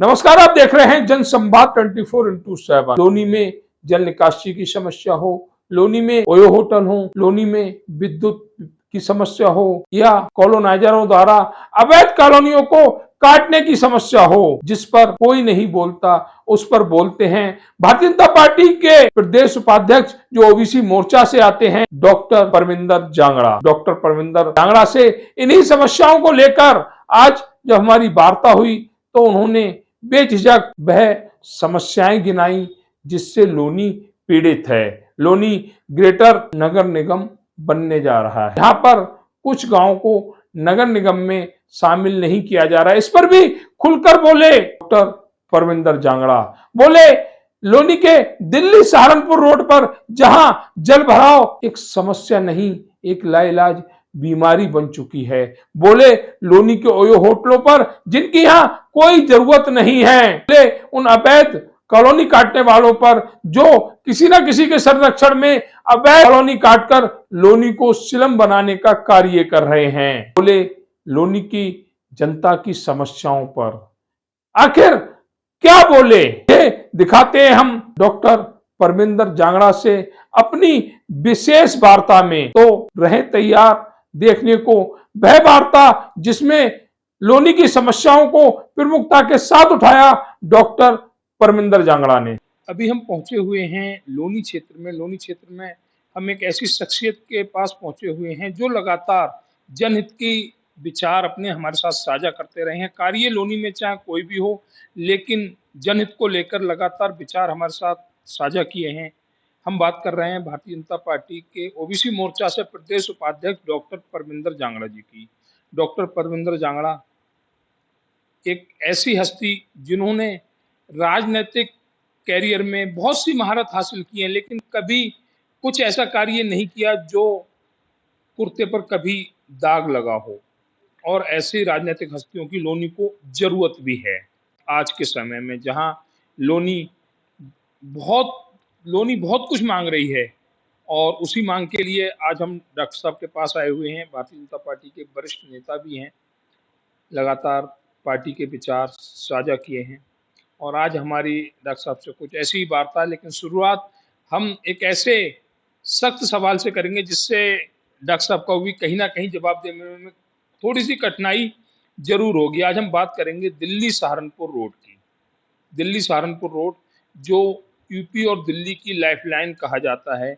नमस्कार, आप देख रहे हैं जनसंवाद 24x7। लोनी में जल निकासी की समस्या हो, लोनी में ओयो होटल हो, लोनी में विद्युत की समस्या हो या कॉलोनाइजरों द्वारा अवैध कॉलोनियों को काटने की समस्या हो, जिस पर कोई नहीं बोलता, उस पर बोलते हैं भारतीय जनता पार्टी के प्रदेश उपाध्यक्ष जो ओबीसी मोर्चा से आते हैं, डॉक्टर परमिंदर जांगड़ा। डॉक्टर परमिंदर जांगड़ा से इन्हीं समस्याओं को लेकर आज जब हमारी वार्ता हुई तो उन्होंने बेझिझक वह समस्याएं गिनाई जिससे लोनी पीड़ित है। लोनी ग्रेटर नगर निगम बनने जा रहा है। यहाँ पर कुछ गांवों को नगर निगम में शामिल नहीं किया जा रहा है। इस पर भी खुलकर बोले डॉक्टर परमिंदर जांगड़ा। बोले लोनी के दिल्ली सहारनपुर रोड पर जहां जल भराव एक समस्या नहीं, एक लाइलाज बीमारी बन चुकी है। बोले लोनी के ओयो होटलों पर जिनकी यहाँ कोई जरूरत नहीं है, बोले उन अवैध कॉलोनी काटने वालों पर जो किसी न किसी के संरक्षण में अवैध कॉलोनी काटकर लोनी को सिलम बनाने का कार्य कर रहे हैं। बोले लोनी की जनता की समस्याओं पर आखिर क्या बोले, ये दिखाते हैं हम डॉक्टर परमिंदर जांगड़ा से अपनी विशेष वार्ता में। तो रहे तैयार देखने को वह वार्ता जिसमें लोनी की समस्याओं को प्रमुखता के साथ उठाया डॉक्टर परमिंदर जांगड़ा ने। अभी हम पहुंचे हुए हैं लोनी क्षेत्र में। लोनी क्षेत्र में हम एक ऐसी शख्सियत के पास पहुंचे हुए हैं जो लगातार जनहित की विचार अपने हमारे साथ साझा करते रहे हैं। कार्य लोनी में चाहे कोई भी हो, लेकिन जनहित को लेकर लगातार विचार हमारे साथ साझा किए हैं। हम बात कर रहे हैं भारतीय जनता पार्टी के ओबीसी मोर्चा से प्रदेश उपाध्यक्ष डॉक्टर परमिंदर जांगड़ा जी की। डॉक्टर परमिंदर जांगड़ा एक ऐसी हस्ती जिन्होंने राजनीतिक कैरियर में बहुत सी महारत हासिल की है, लेकिन कभी कुछ ऐसा कार्य नहीं किया जो कुर्ते पर कभी दाग लगा हो। और ऐसी राजनीतिक हस्तियों की लोनी को जरूरत भी है आज के समय में, जहां लोनी बहुत लोनी बहुत कुछ मांग रही है। और उसी मांग के लिए आज हम डॉक्टर साहब के पास आए हुए हैं। भारतीय जनता पार्टी के वरिष्ठ नेता भी हैं, लगातार पार्टी के विचार साझा किए हैं। और आज हमारी डॉक्टर साहब से कुछ ऐसी ही वार्ता है, लेकिन शुरुआत हम एक ऐसे सख्त सवाल से करेंगे जिससे डॉक्टर साहब को भी कहीं ना कहीं जवाब देने में थोड़ी सी कठिनाई जरूर होगी। आज हम बात करेंगे दिल्ली सहारनपुर रोड की। दिल्ली सहारनपुर रोड जो यूपी और दिल्ली की लाइफलाइन कहा जाता है।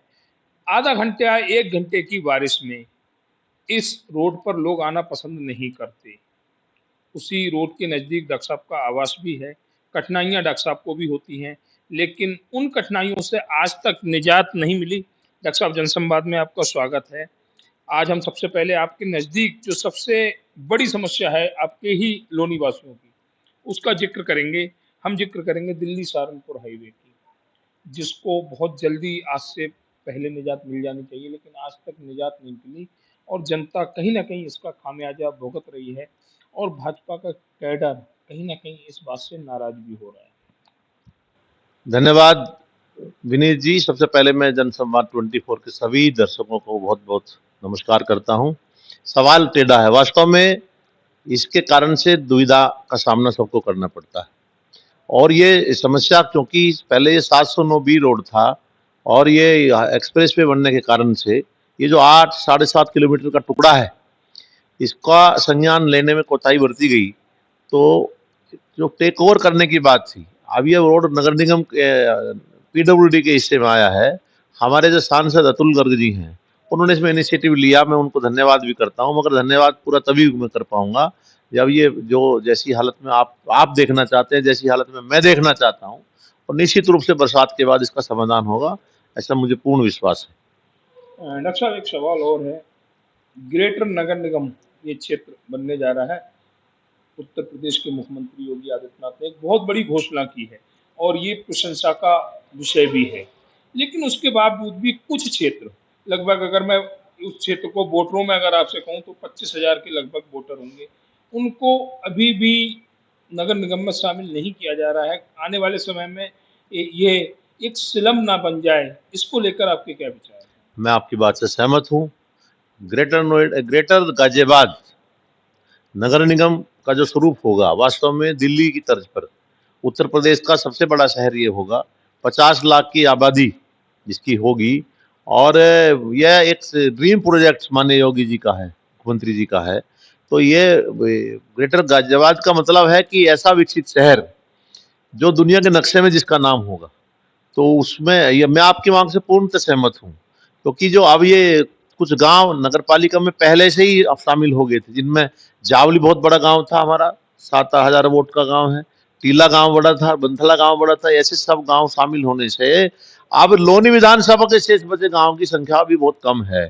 आधा घंटे या 1 घंटे की बारिश में इस रोड पर लोग आना पसंद नहीं करते। उसी रोड के नज़दीक डॉक्टर साहब का आवास भी है। कठिनाइयाँ डॉक्टर साहब को भी होती हैं, लेकिन उन कठिनाइयों से आज तक निजात नहीं मिली। डॉक्टर साहब, जनसंवाद में आपका स्वागत है। आज हम सबसे पहले आपके नज़दीक जो सबसे बड़ी समस्या है आपके ही लोनी वासियों की, उसका जिक्र करेंगे। हम जिक्र करेंगे दिल्ली सहारनपुर हाईवे की, जिसको बहुत जल्दी आज से पहले निजात मिल जानी चाहिए, लेकिन आज तक निजात नहीं मिली और जनता कहीं ना कहीं इसका खामियाजा भुगत रही है। और भाजपा का कैडर कहीं ना कहीं इस बात से नाराज भी हो रहा है। धन्यवाद विनीत जी। सबसे पहले मैं जनसंवाद 24 के सभी दर्शकों को बहुत बहुत नमस्कार करता हूं। सवाल टेढ़ा है, वास्तव में इसके कारण से दुविधा का सामना सबको करना पड़ता है। और ये समस्या क्योंकि पहले ये 709 बी रोड था और ये एक्सप्रेस वे बनने के कारण से ये जो 8 साढ़े 7 किलोमीटर का टुकड़ा है, इसका संज्ञान लेने में कोताही बरती गई। तो जो टेक ओवर करने की बात थी, अब ये रोड नगर निगम पीडब्ल्यूडी के हिस्से में आया है। हमारे जो सांसद अतुल गर्ग जी हैं, उन्होंने इसमें इनिशिएटिव लिया। मैं उनको धन्यवाद भी करता हूं, मगर धन्यवाद पूरा तभी मैं कर पाऊंगा जब ये जो जैसी हालत में आप देखना चाहते हैं, जैसी हालत में मैं देखना चाहता हूं, और निश्चित रूप से बरसात के बाद इसका समाधान होगा, ऐसा मुझे पूर्ण विश्वास है। डॉक्टर साहब, एक सवाल और है। ग्रेटर नगर निगम ये क्षेत्र बनने जा रहा है। उत्तर प्रदेश के मुख्यमंत्री योगी आदित्यनाथ ने एक बहुत बड़ी घोषणा की है और ये प्रशंसा का विषय भी है, लेकिन उसके बावजूद भी कुछ क्षेत्र, लगभग अगर मैं उस क्षेत्र को वोटरों में अगर आपसे कहूं तो 25,000 के लगभग वोटर होंगे, उनको अभी भी नगर निगम में शामिल नहीं किया जा रहा है। आने वाले समय में ये एक सिलम ना बन जाए, इसको लेकर आपके क्या विचार है? मैं आपकी बात से सहमत हूँ। ग्रेटर गाजियाबाद नगर निगम का जो स्वरूप होगा, वास्तव में दिल्ली की तर्ज पर उत्तर प्रदेश का सबसे बड़ा शहर ये होगा, 50 लाख की आबादी जिसकी होगी, और यह एक ड्रीम प्रोजेक्ट माननीय योगी जी का है, मुख्यमंत्री जी का है। तो ये ग्रेटर गाजियाबाद का मतलब है कि ऐसा विकसित शहर जो दुनिया के नक्शे में जिसका नाम होगा। तो उसमें ये मैं आपकी मांग से पूर्णतः सहमत हूँ, क्योंकि जो अब ये कुछ गांव नगर पालिका में पहले से ही अब शामिल हो गए थे, जिनमें जावली बहुत बड़ा गांव था हमारा, 7,000 वोट का गांव है, टीला गांव बड़ा था, बंथला गांव बड़ा था, ऐसे सब गांव शामिल होने से अब लोनी विधानसभा के शेष बचे गांव की संख्या भी बहुत कम है।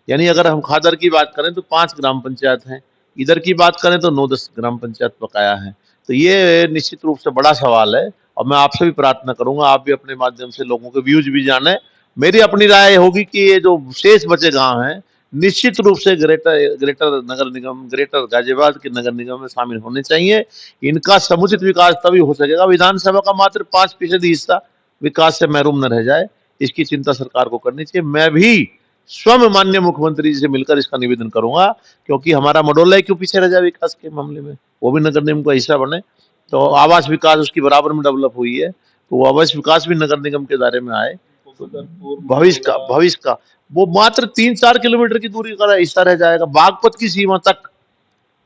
यानी अगर हम खादर की बात करें तो 5 ग्राम पंचायत हैं, इधर की बात करें तो 9-10 ग्राम पंचायत बकाया है। तो ये निश्चित रूप से बड़ा सवाल है, और मैं आपसे भी प्रार्थना करूंगा, आप भी अपने माध्यम से लोगों के व्यूज भी जाने। मेरी अपनी राय होगी कि ये जो शेष बचे गांव हैं, निश्चित रूप से ग्रेटर ग्रेटर नगर निगम, ग्रेटर गाजियाबाद के नगर निगम में शामिल होने चाहिए। इनका समुचित विकास तभी हो सकेगा, विधानसभा का मात्र 5% हिस्सा विकास से महरूम न रह जाए, इसकी चिंता सरकार को करनी चाहिए। मैं भी स्वयं माननीय मुख्यमंत्री जी से मिलकर इसका निवेदन करूंगा, क्योंकि हमारा मडोला क्यों पीछे रह जाए विकास के मामले में, वो भी नगर निगम का हिस्सा बने। तो आवास विकास उसकी बराबर में डेवलप हुई है, तो वो आवास विकास भी नगर निगम के दायरे में आए। तो भविष्य का वो मात्र 3-4 किलोमीटर की दूरी का हिस्सा रह जाएगा, बागपत की सीमा तक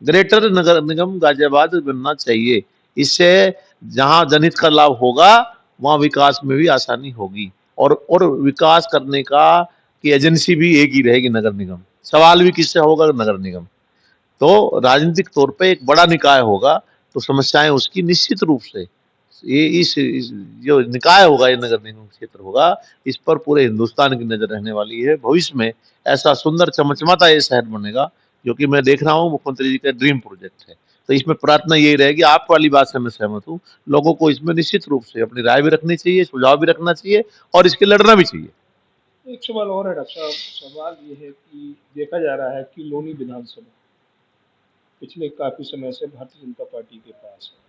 ग्रेटर नगर निगम गाजियाबाद बनना चाहिए। इससे जहां जनहित का लाभ होगा वहां विकास में भी आसानी होगी, और विकास करने का की एजेंसी भी एक ही रहेगी, नगर निगम। सवाल भी किससे होगा? नगर निगम। तो राजनीतिक तौर पे एक बड़ा निकाय होगा, तो समस्याएं उसकी निश्चित रूप से ये इस जो निकाय होगा, ये नगर निगम क्षेत्र होगा, इस पर पूरे हिंदुस्तान की नजर रहने वाली है। भविष्य में ऐसा सुंदर चमचमाता ये शहर बनेगा, जो कि मैं देख रहा हूँ मुख्यमंत्री जी का ड्रीम प्रोजेक्ट है। तो इसमें प्रार्थना यही रहेगी, आप वाली बात से मैं सहमत हूँ, लोगों को इसमें निश्चित रूप से अपनी राय भी रखनी चाहिए, सुझाव भी रखना चाहिए, और इसके लड़ना भी चाहिए। एक सवाल और है डॉक्टर साहब, सवाल ये है कि देखा जा रहा है कि लोनी विधानसभा पिछले काफी समय से भारतीय जनता पार्टी के पास है।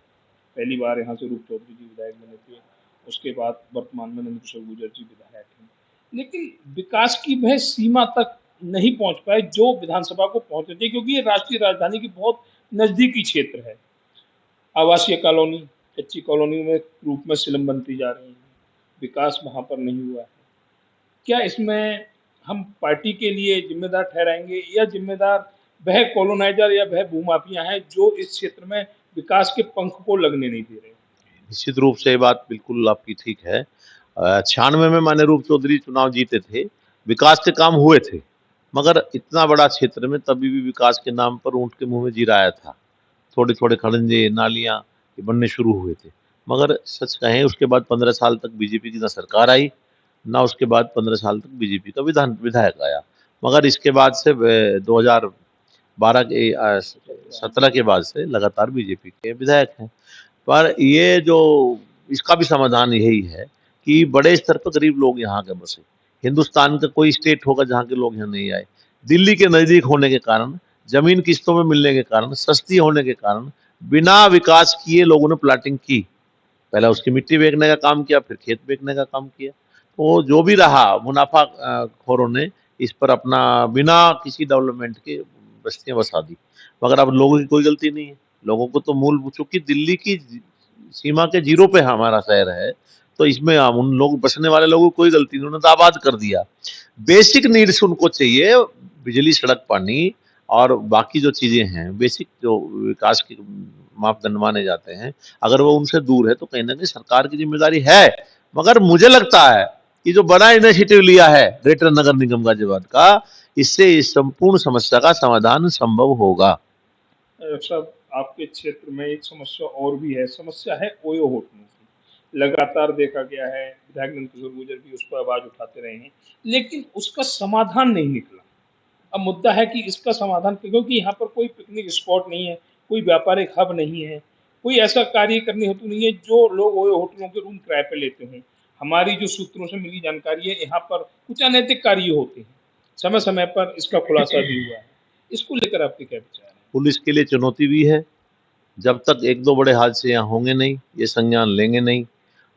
पहली बार यहाँ से रूप चौधरी जी विधायक बने थे, उसके बाद वर्तमान में नंदकिशोर गुर्जर जी विधायक हैं, लेकिन विकास की वह सीमा तक नहीं पहुंच पाए जो विधानसभा को पहुंचते थे, क्योंकि ये राष्ट्रीय राजधानी की बहुत नजदीकी क्षेत्र है। आवासीय कॉलोनी, कच्ची कॉलोनी में रूप में सिलम बनती जा रही है, विकास वहां पर नहीं हुआ है। क्या इसमें हम पार्टी के लिए जिम्मेदार ठहराएंगे, या जिम्मेदार वह कॉलोनाइजर या वह भूमाफिया हैं जो इस क्षेत्र में विकास के पंख को लगने नहीं दे रहे? निश्चित रूप से ये बात बिल्कुल आपकी ठीक है। 96 में माननीय रूप चौधरी चुनाव जीते थे, विकास के काम हुए थे, मगर इतना बड़ा क्षेत्र में तभी भी विकास के नाम पर ऊँट के मुँह में जीरा आया था। थोड़े-थोड़े खड़ंजे, नालियाँ ये बनने शुरू हुए थे। मगर सच कहें, उसके बाद 15 साल तक बीजेपी की ना सरकार आई, ना उसके बाद 15 साल तक बीजेपी का विधायक आया। मगर इसके बाद से 2012 के 17 के बाद से लगातार बीजेपी के विधायक हैं। पर ये जो इसका भी समाधान यही है कि बड़े स्तर पर गरीब लोग यहाँ आके बसे। हिंदुस्तान का कोई स्टेट होगा जहाँ के लोग यहाँ नहीं आए। दिल्ली के नज़दीक होने के कारण, ज़मीन किस्तों में मिलने के कारण, सस्ती होने के कारण, बिना विकास किए लोगों ने प्लाटिंग की। पहले उसकी मिट्टी बेचने का काम किया, फिर खेत बेचने का काम किया। तो जो भी रहा, मुनाफा खोरों ने इस पर अपना बिना किसी डेवलपमेंट के बस्तियाँ बसा दी। मगर अब लोगों की कोई गलती नहीं है। लोगों को तो मूल, चूँकि दिल्ली की सीमा के जीरो पे हमारा शहर है, तो इसमें हम उन लोग, बसने वाले लोगों की कोई गलती नहीं, उन्होंने तो आबाद कर दिया। बेसिक नीड्स उनको चाहिए, बिजली, सड़क, पानी, और बाकी जो चीज़ें हैं, बेसिक जो विकास के मापदंड माने जाते हैं, अगर वो उनसे दूर है तो कहीं न कहीं सरकार की ज़िम्मेदारी है। मगर मुझे लगता है कि जो बड़ा इनिशिएटिव लिया है ग्रेटर नगर निगम गाजियाबाद का, इससे इस संपूर्ण समस्या का समाधान संभव होगा। डॉक्टर साहब, आपके क्षेत्र में एक समस्या और भी है, समस्या है ओयो होटलों की। लगातार देखा गया है, विधायक नंदकिशोर गुर्जर भी उस पर आवाज उठाते रहे हैं, लेकिन उसका समाधान नहीं निकला। अब मुद्दा है कि इसका समाधान, क्योंकि यहाँ पर कोई पिकनिक स्पॉट नहीं है, कोई व्यापारिक हब नहीं है, कोई ऐसा कार्य करने हेतु नहीं है जो लोग ओयो होटलों के रूम किराए पे लेते हों। हमारी जो सूत्रों से मिली जानकारी है, यहाँ पर कुछ अनैतिक कार्य होते हैं, समय समय पर इसका खुलासा भी हुआ है। इसको लेकर आपके क्या विचार हैं? पुलिस के लिए चुनौती भी है। जब तक 1-2 बड़े हादसे यहाँ होंगे नहीं, ये संज्ञान लेंगे नहीं,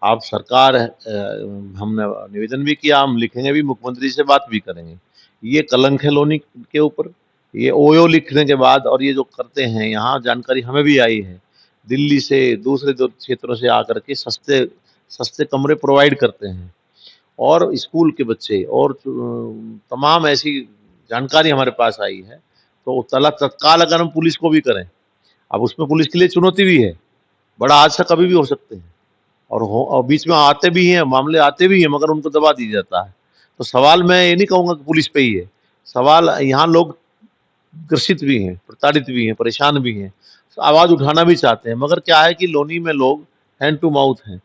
आप सरकार हमने निवेदन भी किया, हम लिखेंगे भी, मुख्यमंत्री से बात भी करेंगे। ये कलंक है लोनी के ऊपर। ये ओयो लिखने के बाद, और ये जो करते हैं, यहाँ जानकारी हमें भी आई है, दिल्ली से दूसरे दो क्षेत्रों से आकर के सस्ते सस्ते कमरे प्रोवाइड करते हैं। और स्कूल के बच्चे और तमाम ऐसी जानकारी हमारे पास आई है, तो तत्काल अगर हम पुलिस को भी करें, अब उसमें पुलिस के लिए चुनौती भी है, बड़ा हादसा कभी भी हो सकते हैं और बीच में आते भी हैं, मामले आते भी हैं, मगर उनको दबा दिया जाता है। तो सवाल मैं ये नहीं कहूँगा कि पुलिस पे ही है, सवाल यहाँ लोग ग्रसित भी हैं, प्रताड़ित भी हैं, परेशान भी हैं, आवाज़ उठाना भी चाहते हैं, मगर क्या है कि लोनी में लोग हैंड टू माउथ हैं।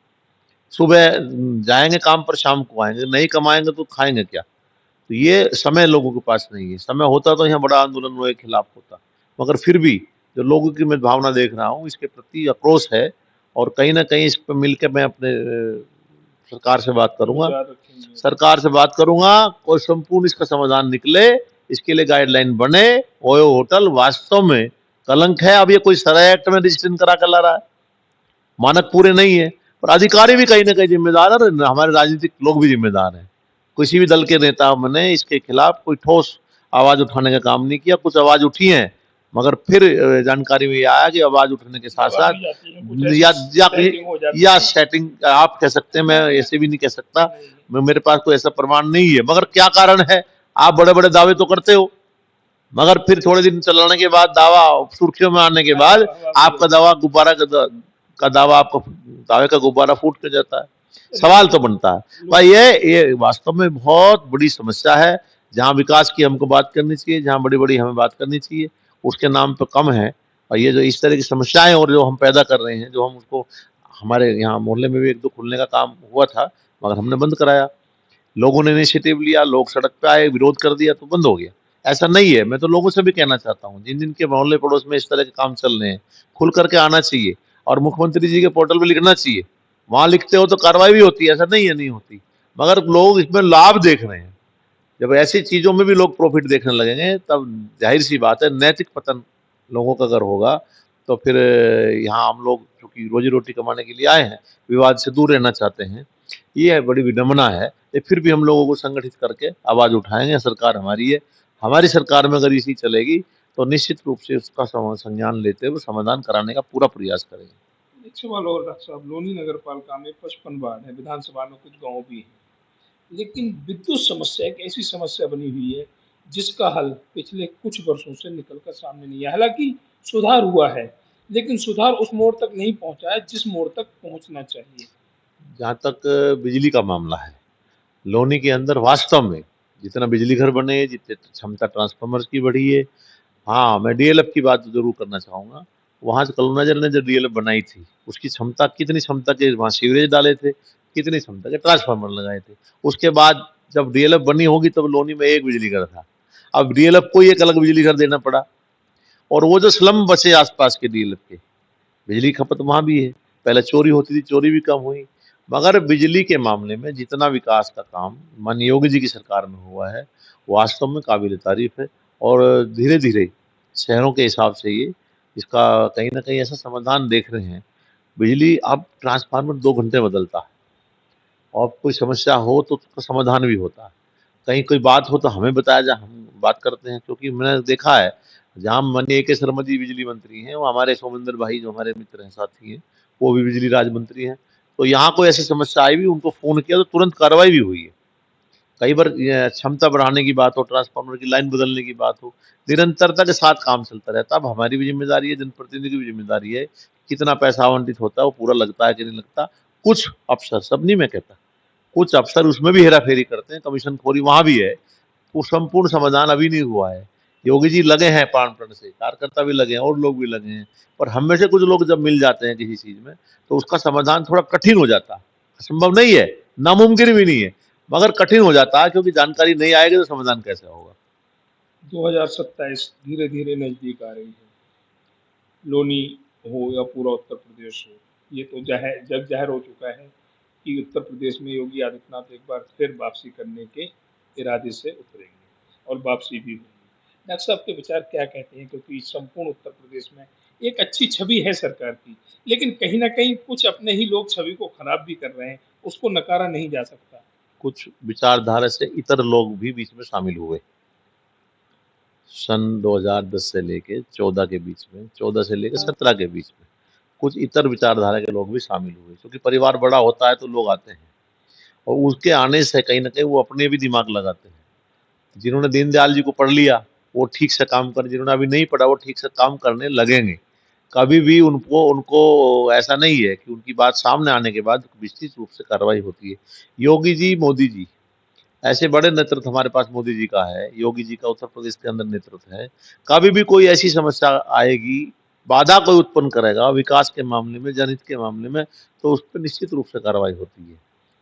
सुबह जाएँगे काम पर, शाम को आएँगे, नहीं कमाएँगे तो खाएँगे क्या? तो ये समय लोगों के पास नहीं है। समय होता तो यहाँ बड़ा आंदोलन उनके खिलाफ होता, मगर फिर भी जो लोगों की मैं भावना देख रहा हूँ, इसके प्रति आक्रोश है और कहीं न कहीं इस पे मिलके मैं अपने सरकार से बात करूँगा। विचार रखेंगे। सरकार से बात करूँगा और संपूर्ण इसका समाधान निकले, इसके लिए गाइडलाइन बने। ओयो होटल वास्तव में कलंक है। अब ये कोई सराय एक्ट में रजिस्ट्रेशन करा कर ला रहा है, मानक पूरे नहीं है, पर अधिकारी भी कहीं न कहीं जिम्मेदार है और हमारे राजनीतिक लोग भी जिम्मेदार हैं। किसी भी दल के नेताओं ने इसके खिलाफ कोई ठोस आवाज़ उठाने का काम नहीं किया। कुछ आवाज़ उठी है, मगर फिर जानकारी में ये आया कि आवाज़ उठने के दबा साथ-साथ दी जाती है, कुछ ऐसी या सेटिंग हो जाती या है। सेटिंग आप कह सकते हैं, मैं ऐसे भी नहीं कह सकता। नहीं, मेरे पास कोई ऐसा प्रमाण नहीं है, मगर क्या कारण है? आप बड़े-बड़े दावे तो करते हो, मगर फिर थोड़े दिन चलाने के बाद, दावा सुर्खियों में आने के बाद, आपका दावा आपका दावे का गुब्बारा फूट के जाता है। सवाल तो बनता है भाई, ये वास्तव में बहुत बड़ी समस्या है। जहाँ विकास की हमको बात करनी चाहिए, जहाँ बड़ी-बड़ी हमें बात करनी चाहिए, उसके नाम पे कम है। और ये जो इस तरह की समस्याएँ और जो हम पैदा कर रहे हैं, जो हम उसको हमारे यहाँ मोहल्ले में भी 1-2 खुलने का काम हुआ था, मगर हमने बंद कराया। लोगों ने इनिशिएटिव लिया, लोग सड़क पे आए, विरोध कर दिया तो बंद हो गया। ऐसा नहीं है, मैं तो लोगों से भी कहना चाहता हूँ, जिन-जिन के मोहल्ले पड़ोस में इस तरह के काम चल रहे हैं, खुल कर के आना चाहिए और मुख्यमंत्री जी के पोर्टल पे लिखना चाहिए। वहाँ लिखते हो तो कार्रवाई भी होती है, ऐसा नहीं है नहीं होती। मगर लोग इसमें लाभ देख रहे हैं। जब ऐसी चीज़ों में भी लोग प्रॉफ़िट देखने लगेंगे, तब ज़ाहिर-सी बात है नैतिक पतन लोगों का अगर होगा, तो फिर यहाँ हम लोग चूँकि रोज़ी-रोटी कमाने के लिए आए हैं, विवाद से दूर रहना चाहते हैं। ये बड़ी विडंबना है। ये फिर भी हम लोगों को संगठित करके आवाज़ उठाएँगे, सरकार हमारी है। हमारी सरकार में अगर इसी चलेगी, तो निश्चित रूप से उसका संज्ञान लेते हुए समाधान कराने का पूरा प्रयास करेंगे। एक सवाल और डॉक्टर साहब, लोनी नगर पालिका में 55 वार्ड है, विधानसभा में कुछ गाँव भी हैं। लेकिन विद्युत समस्या एक ऐसी समस्या बनी हुई है, जिसका हल पिछले कुछ वर्षों से निकल कर सामने नहीं आया। हालाँकि सुधार हुआ है, लेकिन सुधार उस मोड़ तक नहीं पहुँचा है, जिस मोड़ तक पहुँचना चाहिए। जहाँ तक बिजली का मामला है, लोनी के अंदर वास्तव में जितना बिजली घर बने, जितनी क्षमता ट्रांसफ़ार्मर्स की बढ़ी है। हाँ, मैं डीएलएफ की बात ज़रूर करना चाहूँगा। वहाँ से कलोनाइज़र ने जो डीएलएफ बनाई थी, उसकी क्षमता कितनी क्षमता के वहाँ सीवरेज डाले थे, कितनी क्षमता के ट्रांसफ़ार्मर लगाए थे। उसके बाद जब डीएलएफ बनी होगी तब लोनी में 1 बिजली घर था। अब डीएलएफ को ही एक अलग बिजली घर देना पड़ा और वो जो स्लम बचे आस-पास के डीएलएफ के, बिजली खपत वहाँ भी है। पहले चोरी होती थी, चोरी भी कम हुई। मगर बिजली के मामले में जितना विकास का काम माननीय योगी जी की सरकार में हुआ है, वास्तव में काबिल-ए-तारीफ़ है और धीरे-धीरे शहरों के हिसाब से ये इसका कहीं न कहीं ऐसा समाधान देख रहे हैं। बिजली अब ट्रांसफ़ार्मर 2 घंटे में बदलता है और कोई समस्या हो तो उसका समाधान भी होता है। कहीं कोई बात हो तो हमें बताया जाए, हम बात करते हैं, क्योंकि मैंने देखा है, जहाँ माननीय ए.के. शर्मा जी बिजली मंत्री हैं, वो हमारे सोमेंद्र भाई जो हमारे मित्र हैं, साथी हैं, वो भी बिजली राज्य मंत्री हैं। तो यहाँ कोई ऐसी समस्या आई भी, उनको फ़ोन किया तो तुरंत कार्रवाई भी हुई है। कई बार क्षमता बढ़ाने की बात हो, ट्रांसफ़ार्मर की लाइन बदलने की बात हो, निरंतरता के साथ काम चलता रहता है। अब हमारी भी ज़िम्मेदारी है, जनप्रतिनिधि की भी ज़िम्मेदारी है, कितना पैसा आवंटित होता है, वो पूरा लगता है कि नहीं लगता। कुछ अफ़सर, सब नहीं मैं कहता, कुछ अफ़सर उसमें भी हेरा-फेरी करते हैं, कमीशनखोरी वहाँ भी है। वो संपूर्ण समाधान अभी नहीं हुआ है। योगी जी लगे हैं प्राण-प्रण से, कार्यकर्ता भी लगे हैं और लोग भी लगे हैं, पर हम में से कुछ लोग जब मिल जाते हैं किसी चीज़ में, तो उसका समाधान थोड़ा कठिन हो जाता है। असंभव नहीं है, नामुमकिन भी नहीं है, मगर कठिन हो जाता है, क्योंकि जानकारी नहीं आएगी तो समाधान कैसे होगा? 2027 धीरे-धीरे नज़दीक आ रही है। लोनी हो या पूरा उत्तर प्रदेश हो, ये तो जग ज़ाहिर हो चुका है कि उत्तर प्रदेश में योगी आदित्यनाथ एक बार फिर वापसी करने के इरादे से उतरेंगे और वापसी भी होगी। डॉक्टर साहब के विचार क्या कहते हैं? क्योंकि संपूर्ण उत्तर प्रदेश में एक अच्छी छवि है सरकार की, लेकिन कहीं न कहीं कुछ अपने ही लोग छवि को खराब भी कर रहे हैं, उसको नकारा नहीं जा सकता। कुछ विचारधारा से इतर लोग भी बीच में शामिल हुए। सन 2010 से लेके 14 के बीच में, 14 से लेके 17 के बीच में। कुछ इतर विचारधारा के लोग भी शामिल हुए, क्योंकि परिवार बड़ा होता है तो लोग आते हैं और उसके आने से कहीं ना कहीं वो अपने भी दिमाग लगाते हैं। जिन्होंने दीनदयाल जी को पढ़ लिया वो ठीक से काम कर, जिन्होंने अभी नहीं पढ़ा वो ठीक से काम करने लगेंगे। कभी भी उनको उनको ऐसा नहीं है कि उनकी बात सामने आने के बाद निश्चित रूप से कार्रवाई होती है। योगी जी, मोदी जी, ऐसे बड़े नेतृत्व हमारे पास मोदी जी का है, योगी जी का उत्तर प्रदेश के अंदर नेतृत्व है। कभी भी कोई ऐसी समस्या आएगी, बाधा कोई उत्पन्न करेगा विकास के मामले में, जनहित के मामले में, तो उस पर निश्चित रूप से कार्रवाई होती है।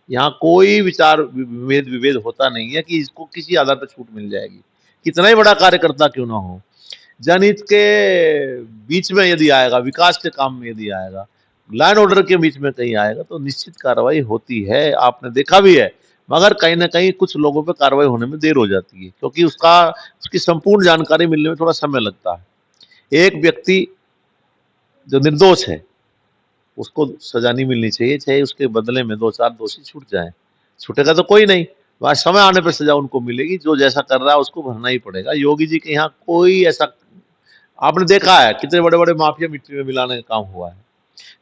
यहाँ कोई विचार विभेद विभेद होता नहीं है कि इसको किसी आधार पर छूट मिल जाएगी, कितना ही बड़ा कार्यकर्ता क्यों ना हो। जनहित के बीच में यदि आएगा, विकास के काम में यदि आएगा, लैंड ऑर्डर के बीच में कहीं आएगा तो निश्चित कार्रवाई होती है, आपने देखा भी है। मगर कहीं ना कहीं कुछ लोगों पे कार्रवाई होने में देर हो जाती है, क्योंकि उसकी संपूर्ण जानकारी मिलने में थोड़ा समय लगता है। एक व्यक्ति जो निर्दोष है उसको सजा नहीं मिलनी चाहिए, चाहे उसके बदले में 2-4 दोषी छूट जाए। छूटेगा तो कोई नहीं, वह समय आने पर सजा उनको मिलेगी, जो जैसा कर रहा है उसको भरना ही पड़ेगा। योगी जी के यहाँ कोई ऐसा, आपने देखा है कितने बड़े बड़े माफिया मिट्टी में मिलाने का काम हुआ है।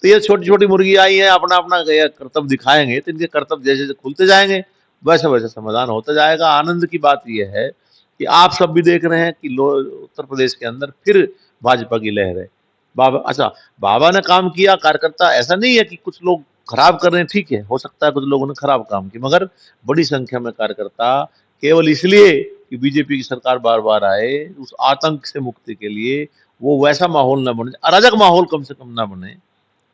तो ये छोटी छोटी मुर्गी आई है, अपना अपना कर्तव्य दिखाएंगे तो इनके कर्तव्य जैसे जैसे खुलते जाएंगे वैसे वैसे समाधान होता जाएगा। आनंद की बात यह है कि आप सब भी देख रहे हैं कि उत्तर प्रदेश के अंदर फिर भाजपा की लहर है। बाबा, अच्छा बाबा ने काम किया, कार्यकर्ता, ऐसा नहीं है कि कुछ लोग खराब कर रहे हैं, ठीक है, हो सकता है कुछ लोगों ने खराब काम किया, मगर बड़ी संख्या में कार्यकर्ता केवल इसलिए कि बीजेपी की सरकार बार बार आए, उस आतंक से मुक्ति के लिए, वो वैसा माहौल न बने, अराजक माहौल कम से कम ना बने,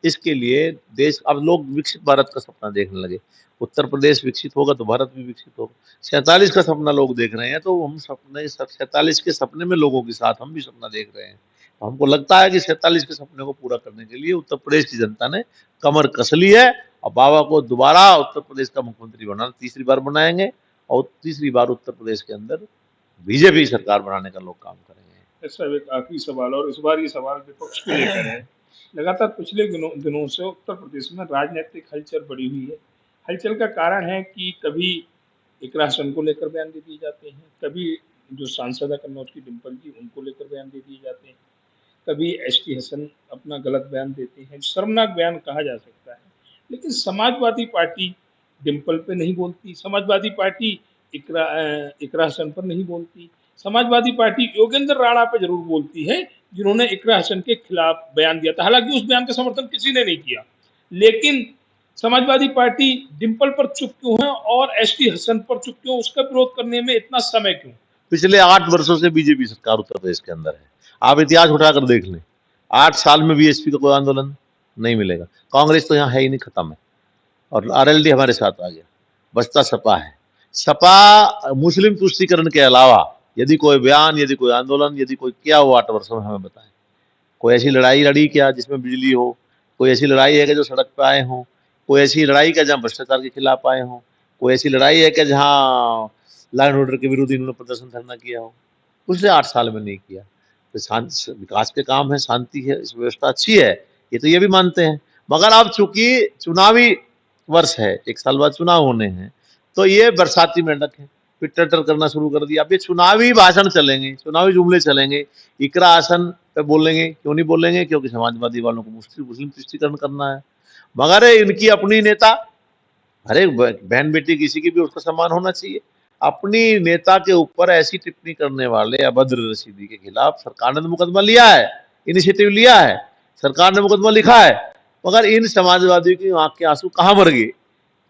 इसके लिए देश, अब लोग विकसित भारत का सपना देखने लगे। उत्तर प्रदेश विकसित होगा तो भारत भी विकसित होगा। 47 का सपना लोग देख रहे हैं, तो हम सपने 47 के सपने में लोगों के साथ हम भी सपना देख रहे हैं। तो हमको लगता है कि 47 के सपने को पूरा करने के लिए उत्तर प्रदेश की जनता ने कमर कस ली है और बाबा को दोबारा उत्तर प्रदेश का मुख्यमंत्री बनाना, तीसरी बार बनाएंगे और तीसरी बार उत्तर प्रदेश के अंदर बीजेपी सरकार बनाने का लोग काम करेंगे। सर एक आखिरी सवाल, और इस बार ये सवाल विपक्ष को लेकर है। लगातार पिछले दिनों से उत्तर प्रदेश में राजनीतिक हलचल बढ़ी हुई है। हलचल का कारण है कि कभी इकरा हसन को लेकर बयान दे दिए जाते हैं, कभी जो सांसद है कन्नौज की डिम्पल जी उनको लेकर बयान दे दिए जाते हैं, कभी एसटी हसन अपना गलत बयान देते हैं, शर्मनाक बयान कहा जा सकता है। लेकिन समाजवादी पार्टी डिम्पल पे नहीं बोलती, समाजवादी पार्टी इकरा हसन पर नहीं बोलती, समाजवादी पार्टी योगेंद्र राणा पे जरूर बोलती है जिन्होंने इकरा हसन के खिलाफ बयान दिया था। हालांकि उस बयान का समर्थन किसी ने नहीं किया, लेकिन समाजवादी पार्टी डिम्पल पर चुप क्यों है और एसटी हसन पर चुप क्यों, उसका विरोध करने में इतना समय क्यों? पिछले 8 वर्षों से बीजेपी सरकार उत्तर प्रदेश के अंदर है, आप इतिहास उठाकर देख लें। 8 साल में बीएसपी का कोई आंदोलन नहीं मिलेगा। कांग्रेस तो यहाँ है ही नहीं, खत्म है, और आरएलडी हमारे साथ आ गया, बचता सपा है। सपा मुस्लिम तुष्टीकरण के अलावा यदि कोई बयान, यदि कोई आंदोलन, यदि कोई किया हो 8 वर्षों में, हमें बताएं। कोई ऐसी लड़ाई लड़ी क्या जिसमें बिजली हो? कोई ऐसी लड़ाई है कि जो सड़क पे आए हों? कोई ऐसी लड़ाई क्या जहाँ भ्रष्टाचार के खिलाफ आए हों? कोई ऐसी लड़ाई है क्या जहाँ लॉ एंड ऑर्डर के विरुद्ध इन्होंने प्रदर्शन धरना किया हो? पिछले 8 साल में नहीं किया। तो विकास के काम है, शांति है, इस व्यवस्था अच्छी है, ये तो ये भी मानते हैं। मगर अब चूंकि चुनावी वर्ष है, 1 साल बाद चुनाव होने हैं, तो ये बरसाती मेंढक है, फिर टटर करना शुरू कर दिया। अब ये चुनावी भाषण चलेंगे, चुनावी जुमले चलेंगे, इकरा हसन पे बोलेंगे। क्यों नहीं बोलेंगे? क्योंकि समाजवादी वालों को मुस्लिम तुष्टीकरण करना है। मगर इनकी अपनी नेता, हरे बहन बेटी किसी की भी उसका सम्मान होना चाहिए। अपनी नेता के ऊपर ऐसी टिप्पणी करने वाले अभद्र रशीदी के खिलाफ सरकार ने मुकदमा लिया है, इनिशिएटिव लिया है, सरकार ने मुकदमा लिखा है, मगर इन समाजवादियों की आंख के आंसू कहाँ मर गए?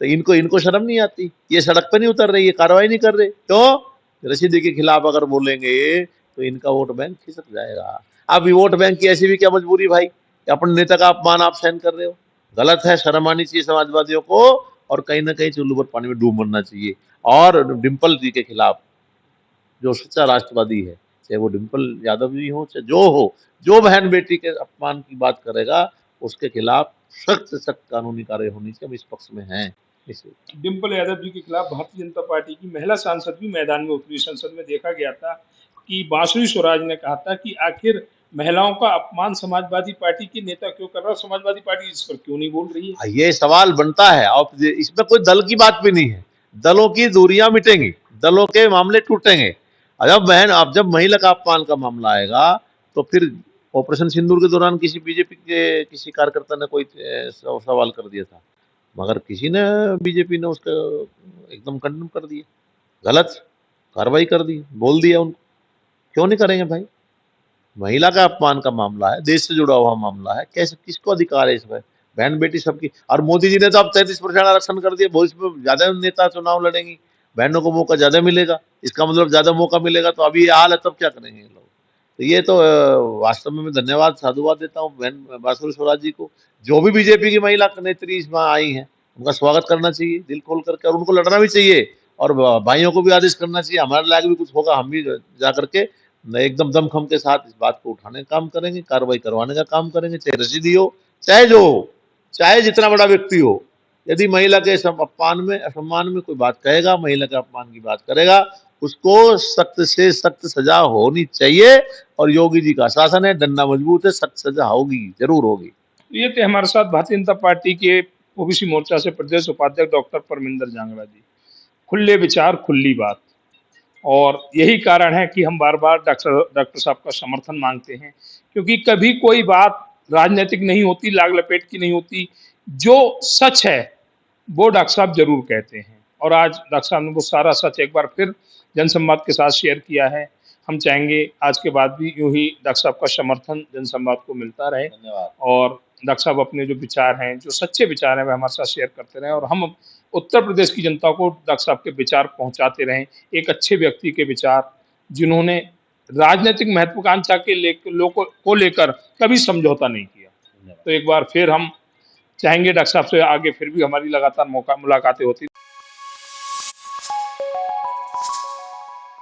तो इनको शर्म नहीं आती? ये सड़क पर नहीं उतर रही, ये कार्रवाई नहीं कर रहे, क्यों? रशीदी के खिलाफ अगर बोलेंगे तो इनका वोट बैंक खिसक जाएगा। अब वोट बैंक की ऐसी भी क्या मजबूरी भाई, अपने नेता का अपमान आप सहन कर रहे हो? गलत है, शर्म आनी चाहिए समाजवादियों को, और कहीं ना कहीं चुल्लू पर पानी में डूब मरना चाहिए। और डिम्पल जी के खिलाफ जो सच्चा राष्ट्रवादी है, चाहे वो डिम्पल यादव जी हो, चाहे जो हो, जो बहन बेटी के अपमान की बात करेगा उसके खिलाफ सख्त से सख्त कानूनी कार्रवाई होनी चाहिए। हम इस पक्ष में हैं। डिम्पल यादव जी के खिलाफ भारतीय जनता पार्टी की महिला सांसद भी मैदान में उतरी। संसद में देखा गया था कि बांसुरी स्वराज ने कहा था कि आखिर महिलाओं का अपमान समाजवादी पार्टी के नेता क्यों कर रहा है, समाजवादी पार्टी इस पर क्यों नहीं बोल रही है? ये सवाल बनता है, और इसमें कोई दल की बात भी नहीं है। दलों की दूरियां मिटेंगी, दलों के मामले टूटेंगे। अब जब महिला का अपमान का मामला आएगा तो फिर ऑपरेशन सिंदूर के दौरान किसी बीजेपी के किसी कार्यकर्ता ने कोई सवाल कर दिया था, मगर किसी ने बीजेपी ने उसका एकदम कंडेम कर दिया, गलत कार्रवाई कर दी, बोल दिया उनको। क्यों नहीं करेंगे भाई? महिला का अपमान का मामला है, देश से जुड़ा हुआ मामला है, कैसे किसको अधिकार है इसमें? बहन बेटी सबकी। और मोदी जी ने तो अब 33% आरक्षण कर दिया, भविष्य में ज्यादा नेता चुनाव लड़ेंगी, बहनों को मौका ज्यादा मिलेगा, इसका मतलब ज्यादा मौका मिलेगा। तो अभी ये हाल है, तब क्या करेंगे ये लोग? तो ये तो वास्तव में मैं धन्यवाद साधुवाद देता हूँ बहन बांसुरी स्वराज जी को। जो भी बीजेपी की महिला नेत्री इसमें आई हैं, उनका स्वागत करना चाहिए दिल खोल करके, और उनको लड़ना भी चाहिए, और भाइयों को भी आदेश करना चाहिए, हमारे लायक भी कुछ होगा, हम भी जा करके एकदम दमखम के साथ इस बात को उठाने का काम करेंगे, कार्रवाई करवाने का काम करेंगे, चाहे रसीदी हो, चाहे जो हो, चाहे जितना बड़ा व्यक्ति हो। यदि महिला के अपमान में असम्मान में कोई बात कहेगा, महिला के अपमान की बात करेगा, उसको सख्त से सख्त सजा होनी चाहिए। और योगी जी का शासन है, डंडा मजबूत है, सख्त सजा होगी, जरूर होगी। ये थे हमारे साथ भारतीय जनता पार्टी के ओबीसी मोर्चा से प्रदेश उपाध्यक्ष डॉक्टर परमिंदर जांगड़ा जी। खुले विचार, खुली बात, और यही कारण है कि हम बार बार डॉक्टर साहब का समर्थन मांगते हैं, क्योंकि कभी कोई बात राजनीतिक नहीं होती, लाग लपेट की नहीं होती। जो सच है वो डॉक्टर साहब जरूर कहते हैं, और आज डॉक्टर साहब ने वो सारा सच एक बार फिर जनसंवाद के साथ शेयर किया है। हम चाहेंगे आज के बाद भी यूं ही डॉक्टर साहब का समर्थन जनसंवाद को मिलता रहे, धन्यवाद। और डॉक्टर साहब अपने जो विचार हैं, जो सच्चे विचार हैं, वह हमारे साथ शेयर करते रहें, और हम उत्तर प्रदेश की जनता को डॉक्टर साहब के विचार पहुंचाते रहें। एक अच्छे व्यक्ति के विचार, जिन्होंने राजनीतिक महत्वाकांक्षा के लोगों को लेकर कभी समझौता नहीं किया। तो एक बार फिर हम चाहेंगे डॉक्टर साहब से आगे फिर भी हमारी लगातार मुलाकातें होती